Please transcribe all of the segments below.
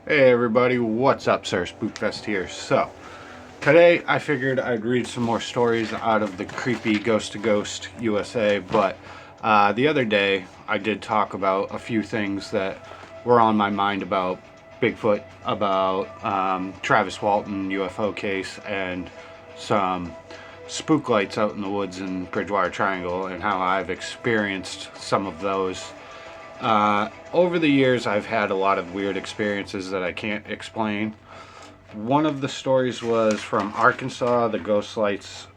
Hey everybody, what's up, Sir Spookfest here. So, today I figured I'd read some more stories out of the creepy Ghost to Ghost USA, but the other day I did talk about a few things that were on my mind about Bigfoot, about Travis Walton UFO case, and some spook lights out in the woods in Bridgewater Triangle, and how I've experienced some of those. Over the years, I've had a lot of weird experiences that I can't explain. One of the stories was from Arkansas, the Ghost Lights,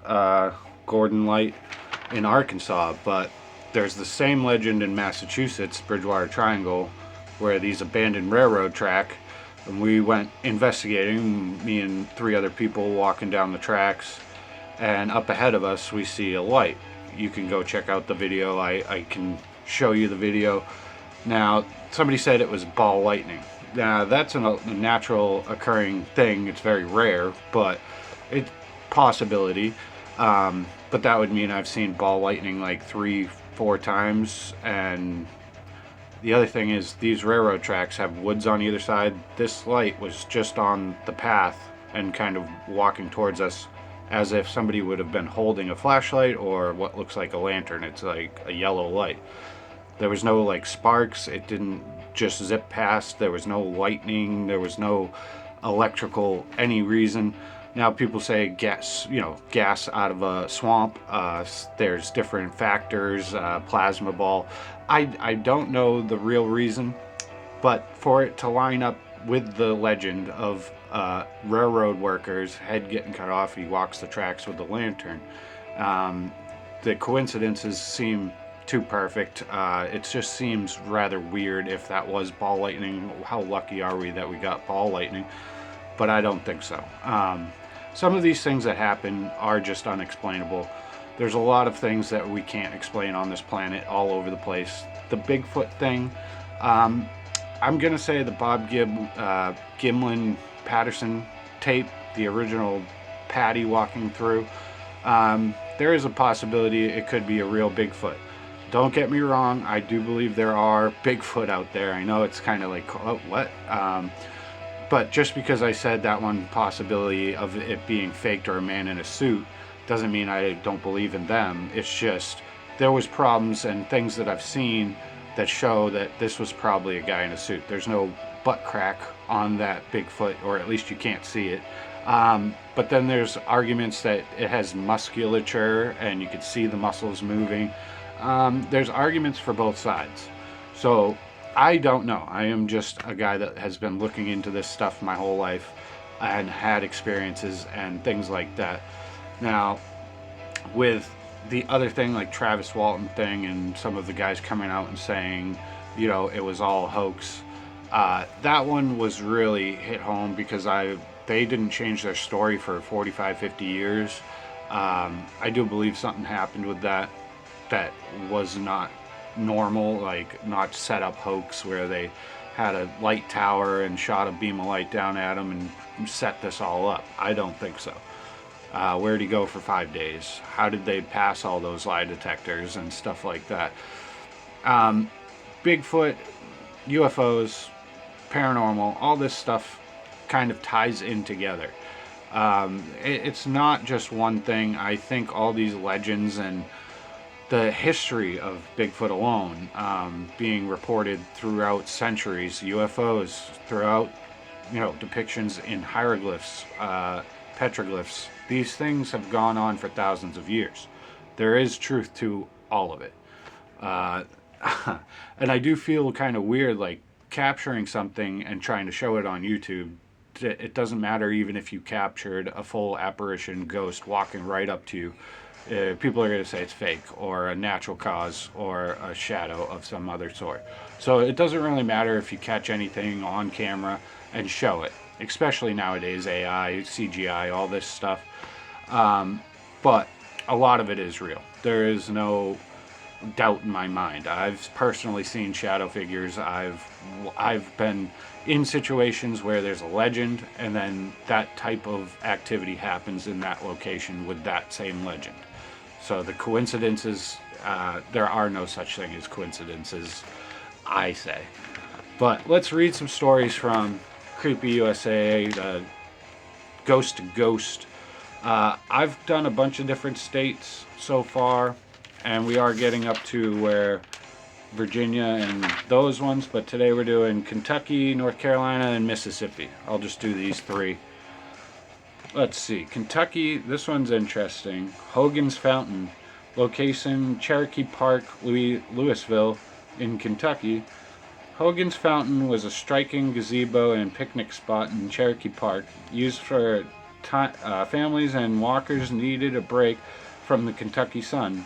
Gordon Light in Arkansas, but there's the same legend in Massachusetts, Bridgewater Triangle, where these abandoned railroad track, and we went investigating, me and three other people walking down the tracks, and up ahead of us we see a light. You can go check out the video. I can show you the video. Now, somebody said it was ball lightning. Now, that's a natural occurring thing. It's very rare, but it's possibility. But that would mean I've seen ball lightning like 3, 4 times. And the other thing is, these railroad tracks have woods on either side. This light was just on the path and kind of walking towards us, as if somebody would have been holding a flashlight or what looks like a lantern. It's like a yellow light. There was no like sparks. It didn't just zip past. There was no lightning. There was no electrical any reason. Now people say gas, gas out of a swamp. There's different factors, plasma ball. I don't know the real reason, but for it to line up with the legend of railroad workers, head getting cut off, he walks the tracks with the lantern. The coincidences seem too perfect. It just seems rather weird if that was ball lightning. How lucky are we that we got ball lightning? But I don't think so. Some of these things that happen are just unexplainable. There's a lot of things that we can't explain on this planet all over the place. The Bigfoot thing, I'm going to say the Bob Gimlin Patterson tape, the original Patty walking through, there is a possibility it could be a real Bigfoot. Don't get me wrong, I do believe there are Bigfoot out there. I know it's kind of like, oh, what? But just because I said that one possibility of it being faked or a man in a suit doesn't mean I don't believe in them. It's just there was problems and things that I've seen that show that this was probably a guy in a suit. There's no butt crack on that Bigfoot, or at least you can't see it. But then there's arguments that it has musculature and you could see the muscles moving. There's arguments for both sides. So I don't know. I am just a guy that has been looking into this stuff my whole life and had experiences and things like that. Now, with the other thing like Travis Walton thing and some of the guys coming out and saying, it was all a hoax, that one was really hit home because they didn't change their story for 45, 50 years. I do believe something happened with that was not normal, like not set up hoax where they had a light tower and shot a beam of light down at them and set this all up. I don't think so. Where'd he go for 5 days? How did they pass all those lie detectors and stuff like that? Bigfoot, UFOs, paranormal, all this stuff kind of ties in together. It's not just one thing. I think all these legends and the history of Bigfoot alone, being reported throughout centuries, UFOs throughout, depictions in hieroglyphs, petroglyphs, these things have gone on for thousands of years. There is truth to all of it. And I do feel kind of weird, like capturing something and trying to show it on YouTube. It doesn't matter even if you captured a full apparition ghost walking right up to you. People are going to say it's fake or a natural cause or a shadow of some other sort. So it doesn't really matter if you catch anything on camera and show it, especially nowadays, AI, CGI, all this stuff. But a lot of it is real. There is no doubt in my mind. I've personally seen shadow figures. I've been in situations where there's a legend and then that type of activity happens in that location with that same legend. So the coincidences, there are no such thing as coincidences, I say. But let's read some stories from Creepy USA, Ghost to Ghost. I've done a bunch of different states so far, and we are getting up to where Virginia and those ones, but today we're doing Kentucky, North Carolina, and Mississippi. I'll just do these three. Let's see. Kentucky, this one's interesting. Hogan's Fountain. Location Cherokee Park, Louisville, in Kentucky. Hogan's Fountain was a striking gazebo and picnic spot in Cherokee Park, used for families and walkers needed a break from the Kentucky sun.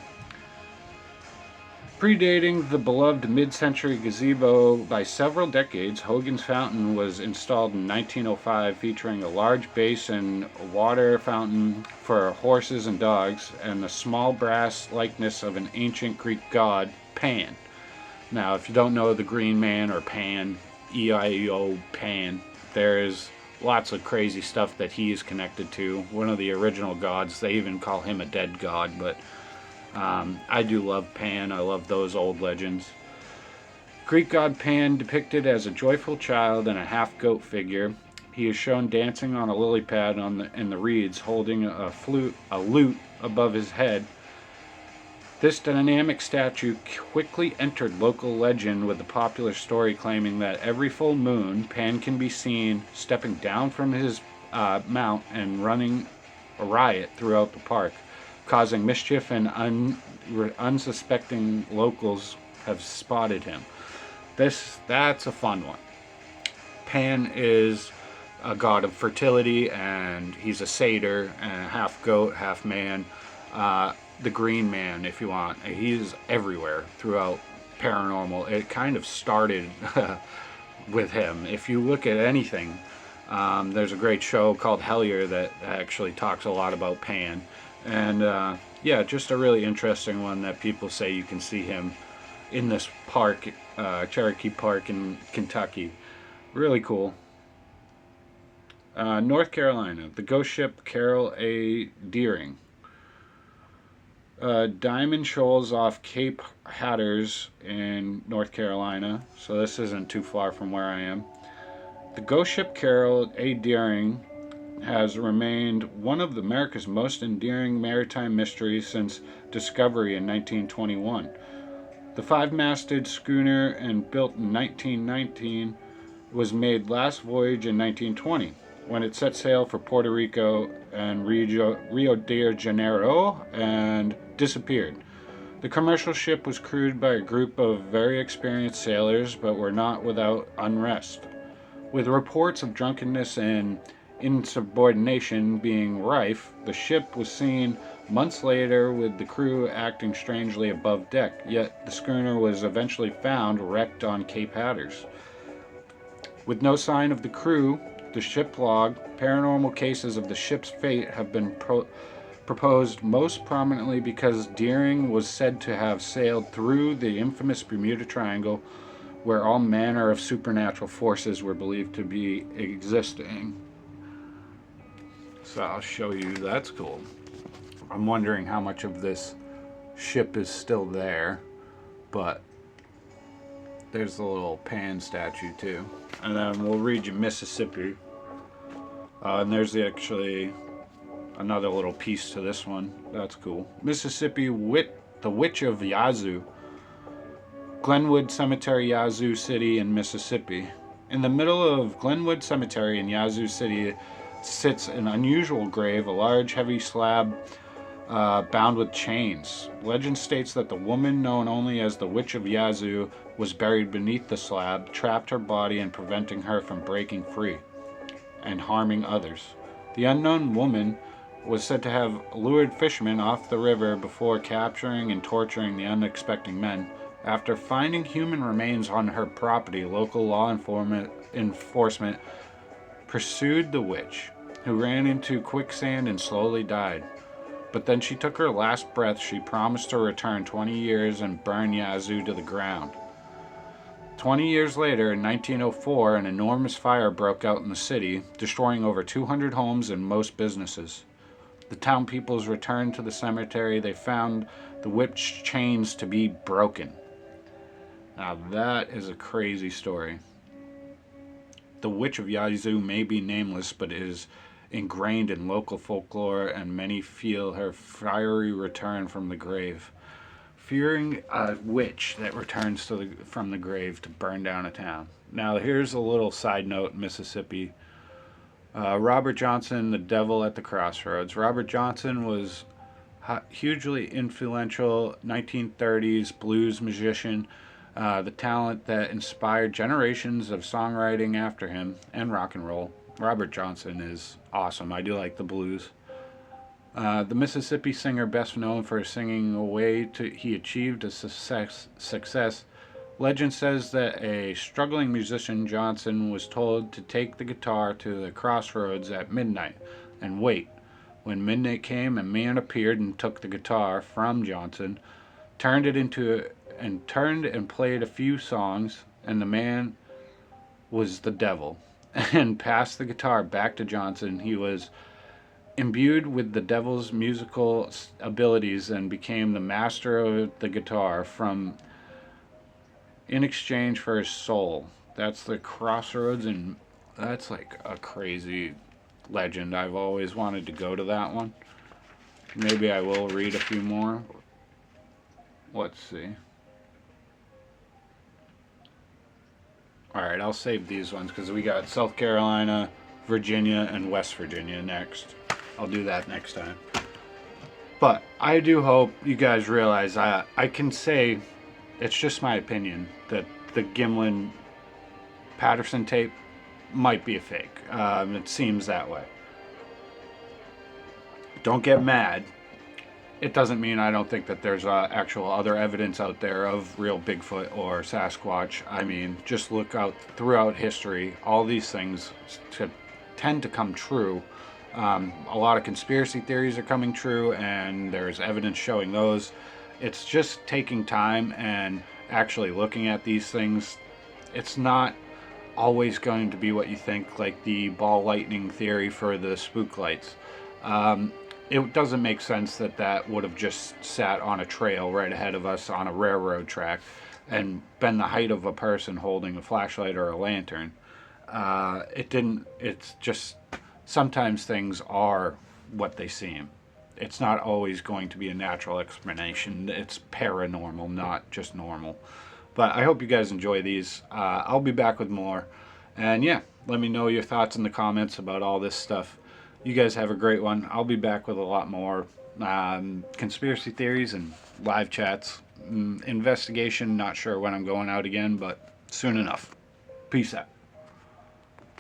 Predating the beloved mid-century gazebo by several decades, Hogan's Fountain was installed in 1905, featuring a large basin water fountain for horses and dogs, and a small brass likeness of an ancient Greek god, Pan. Now, if you don't know the Green Man or Pan, E-I-E-O, Pan, there's lots of crazy stuff that he is connected to. One of the original gods, they even call him a dead god, but I do love Pan. I love those old legends. Greek god Pan, depicted as a joyful child and a half-goat figure. He is shown dancing on a lily pad in the reeds, holding a lute above his head. This dynamic statue quickly entered local legend, with the popular story claiming that every full moon, Pan can be seen stepping down from his mount and running a riot throughout the park, causing mischief, and unsuspecting locals have spotted him. That's a fun one. Pan is a god of fertility, and he's a satyr, and half goat, half man. The Green Man, if you want. He's everywhere throughout paranormal. It kind of started with him. If you look at anything, there's a great show called Hellier that actually talks a lot about Pan. And yeah, just a really interesting one that people say you can see him in this park, Cherokee Park in Kentucky. Really cool. North Carolina, the ghost ship Carol A. Deering. Diamond Shoals off Cape Hatteras in North Carolina, so this isn't too far from where I am. The ghost ship Carol A. Deering has remained one of America's most enduring maritime mysteries since discovery in 1921. The five-masted schooner, and built in 1919, was made last voyage in 1920, when it set sail for Puerto Rico and Rio de Janeiro and disappeared. The commercial ship was crewed by a group of very experienced sailors, but were not without unrest. With reports of drunkenness and insubordination being rife, the ship was seen months later with the crew acting strangely above deck, yet the schooner was eventually found wrecked on Cape Hatteras. With no sign of the crew, the ship log, paranormal cases of the ship's fate have been proposed most prominently because Deering was said to have sailed through the infamous Bermuda Triangle, where all manner of supernatural forces were believed to be existing. So I'll show you. That's cool. I'm wondering how much of this ship is still there, but there's the little Pan statue too. And then we'll read you Mississippi. And there's actually another little piece to this one. That's cool. Mississippi, the Witch of Yazoo. Glenwood Cemetery, Yazoo City in Mississippi. In the middle of Glenwood Cemetery in Yazoo City sits an unusual grave, a large heavy slab bound with chains. Legend states that the woman known only as the Witch of Yazoo was buried beneath the slab, trapped her body and preventing her from breaking free and harming others. The unknown woman was said to have lured fishermen off the river before capturing and torturing the unsuspecting men. After finding human remains on her property, local law enforcement pursued the witch, who ran into quicksand and slowly died. But then she took her last breath. She promised to return 20 years and burn Yazoo to the ground. 20 years later, in 1904, an enormous fire broke out in the city, destroying over 200 homes and most businesses. The town peoples returned to the cemetery. They found the witch chains to be broken. Now that is a crazy story. the Witch of Yazoo may be nameless, but is ingrained in local folklore, and many feel her fiery return from the grave. Fearing a witch that returns from the grave to burn down a town. Now, here's a little side note, Mississippi. Robert Johnson, The Devil at the Crossroads. Robert Johnson was hugely influential 1930s blues musician, the talent that inspired generations of songwriting after him and rock and roll. Robert Johnson is awesome. I do like the blues. The Mississippi singer, best known for singing away to he achieved a success. Legend says that a struggling musician, Johnson, was told to take the guitar to the crossroads at midnight and wait. When midnight came, a man appeared and took the guitar from Johnson, turned and played a few songs, and the man was the devil, and passed the guitar back to Johnson. He was imbued with the devil's musical abilities and became the master of the guitar in exchange for his soul. That's the crossroads, and that's like a crazy legend. I've always wanted to go to that one. Maybe I will read a few more. Let's see. Alright, I'll save these ones because we got South Carolina, Virginia, and West Virginia next. I'll do that next time. But I do hope you guys realize I can say, it's just my opinion, that the Gimlin Patterson tape might be a fake. It seems that way. Don't get mad. It doesn't mean I don't think that there's actual other evidence out there of real Bigfoot or Sasquatch. I mean, just look out throughout history. All these things tend to come true. A lot of conspiracy theories are coming true, and there's evidence showing those. It's just taking time and actually looking at these things. It's not always going to be what you think, like the ball lightning theory for the spook lights. It doesn't make sense that would have just sat on a trail right ahead of us on a railroad track and been the height of a person holding a flashlight or a lantern. It didn't. It's just sometimes things are what they seem. It's not always going to be a natural explanation. It's paranormal, not just normal. But I hope you guys enjoy these. I'll be back with more. And yeah, let me know your thoughts in the comments about all this stuff. You guys have a great one. I'll be back with a lot more conspiracy theories and live chats. Investigation, not sure when I'm going out again, but soon enough. Peace out.